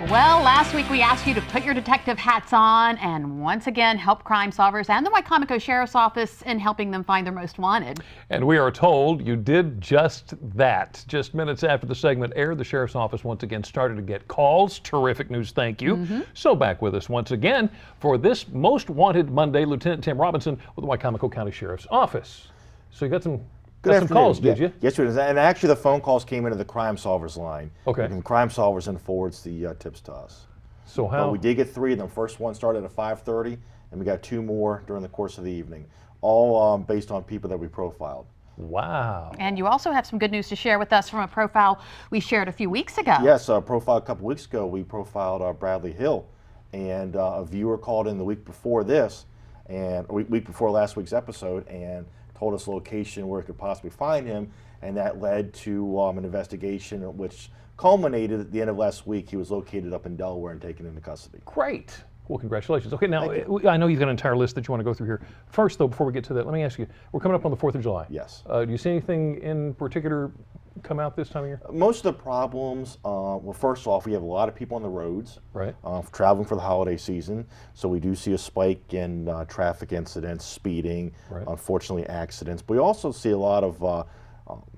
Well, last week we asked you to put your detective hats on and once again help crime solvers and the Wicomico Sheriff's Office in helping them find their most wanted. And we are told you did just that. Just minutes after the segment aired, the Sheriff's Office once again started to get calls. Terrific news, thank you. So back with us once again for this Most Wanted Monday, Lieutenant Tim Robinson with the Wicomico County Sheriff's Office. So you got some calls, did you? Yes, it is. And actually the phone calls came into the Crime Solvers line. Okay. And Crime Solvers then forwards the tips to us. So how? But we did get 3 of them. First one started at 5:30, and we got 2 more during the course of the evening, all based on people that we profiled. Wow. And you also have some good news to share with us from a profile we shared a few weeks ago. Yes, a profile a couple weeks ago, we profiled Bradley Hill, and a viewer called in the week before this, and week before last week's episode, and told us the location where it could possibly find him, and that led to an investigation which culminated at the end of last week. He was located up in Delaware and taken into custody. Great. Well, congratulations. Okay, now, I know you've got an entire list that you want to go through here. First, though, before we get to that, let me ask you, we're coming up on the 4th of July. Yes. Do you see anything in particular come out this time of year? Most of the problems, well, first off, we have a lot of people on the roads, right, traveling for the holiday season. So we do see a spike in traffic incidents, speeding, unfortunately accidents. But we also see a lot of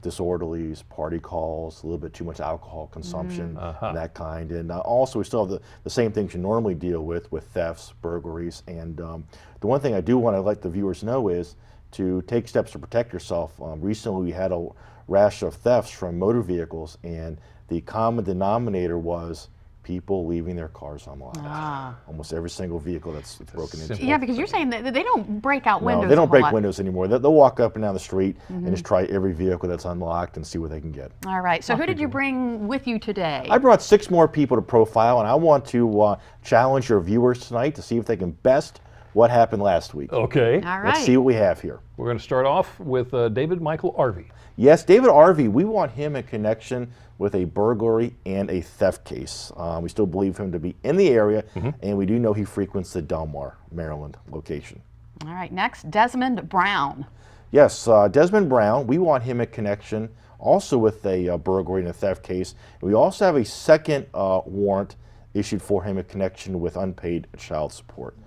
disorderlies, party calls, a little bit too much alcohol consumption, that kind. And also we still have the same things you normally deal with thefts, burglaries. And the one thing I do want to let the viewers know is to take steps to protect yourself. Recently we had a rash of thefts from motor vehicles, and the common denominator was people leaving their cars unlocked. Almost every single vehicle that's broken into. Yeah, because you're saying that they don't break out windows. No, they don't break windows anymore. They'll walk up and down the street and just try every vehicle that's unlocked and see what they can get. All right, so who did you bring with you today? I brought 6 more people to profile, and I want to challenge your viewers tonight to see if they can best what happened last week. Okay. All right. Let's see what we have here. We're going to start off with David Michael ARVEY. Yes, David ARVEY, we want him in connection with a burglary and a theft case. We still believe him to be in the area, and we do know he frequents the Delmar, Maryland location. All right, next, Desmond Brown. Yes, Desmond Brown, we want him in connection also with a burglary and a theft case. We also have a second warrant issued for him in connection with unpaid child support.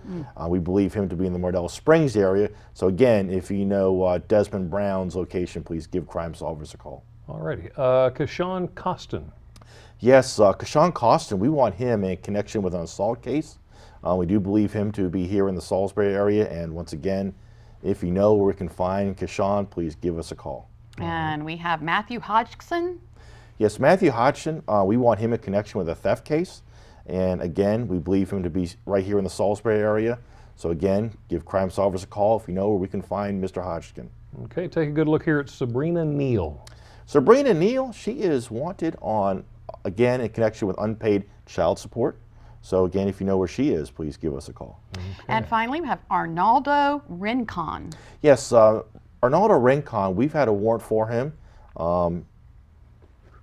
We believe him to be in the Mardell Springs area. So again, if you know Desmond Brown's location, please give Crime Solvers a call. Alrighty, KESHAWN COSTEN. Yes, KESHAWN COSTEN, we want him in connection with an assault case. We do believe him to be here in the Salisbury area, and once again, if you know where we can find KESHAWN, please give us a call. And we have Matthew Hodgson. Yes, Matthew Hodgson, we want him in connection with a theft case. And again, we believe him to be right here in the Salisbury area. So again, give Crime Solvers a call if you know where we can find Mr. Hodgson. Okay, take a good look here at SABRINA NEAL. SABRINA NEAL, she is wanted on, again, in connection with unpaid child support. So again, if you know where she is, please give us a call. Okay. And finally, we have ARNOLDO RINCON. Yes, ARNOLDO RINCON, we've had a warrant for him.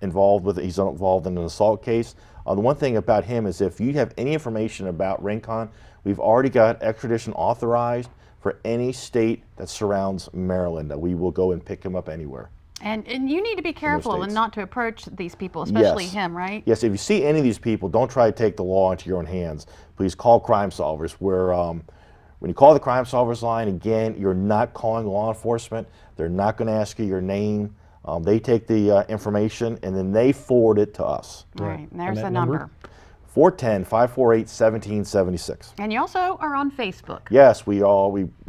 He's involved in an assault case. The one thing about him is if you have any information about RINCON, we've already got extradition authorized for any state that surrounds Maryland, that we will go and pick him up anywhere. And you need to be careful and not to approach these people, especially him, right? Yes, if you see any of these people, don't try to take the law into your own hands. Please call Crime Solvers. When you call the Crime Solvers line, again, you're not calling law enforcement. They're not going to ask you your name. They take the information and then they forward it to us. Right, and there's the number. 410-548-1776. And you also are on Facebook. Yes, we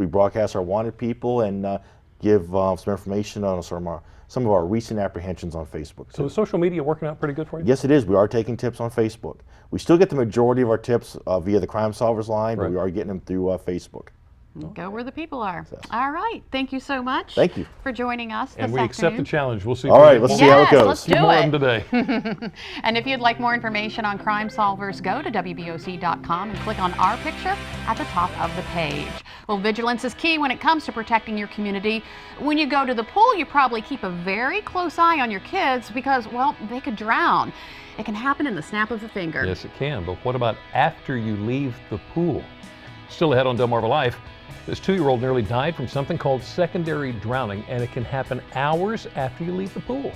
broadcast our wanted people and give some information on some of our recent apprehensions on Facebook. So is social media working out pretty good for you? Yes, it is. We are taking tips on Facebook. We still get the majority of our tips via the Crime Solvers line, but we are getting them through Facebook. Go where the people are. All right. Thank you so much. Thank you for joining us this afternoon. And we accept the challenge. We'll see. All right. Let's see how it goes. Let's do more it. of them today. And if you'd like more information on Crime Solvers, go to WBOC.com and click on our picture at the top of the page. Well, vigilance is key when it comes to protecting your community. When you go to the pool, you probably keep a very close eye on your kids because, well, they could drown. It can happen in the snap of a finger. Yes, it can. But what about after you leave the pool? Still ahead on Delmarva Life. This 2-year-old nearly died from something called secondary drowning, and it can happen hours after you leave the pool.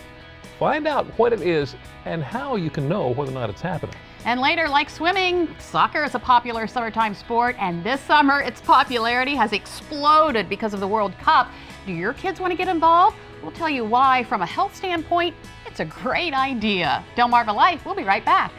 Find out what it is and how you can know whether or not it's happening. And later, like swimming, soccer is a popular summertime sport, and this summer its popularity has exploded because of the World Cup. Do your kids want to get involved? We'll tell you why from a health standpoint. It's a great idea. Delmarva Life, we'll be right back.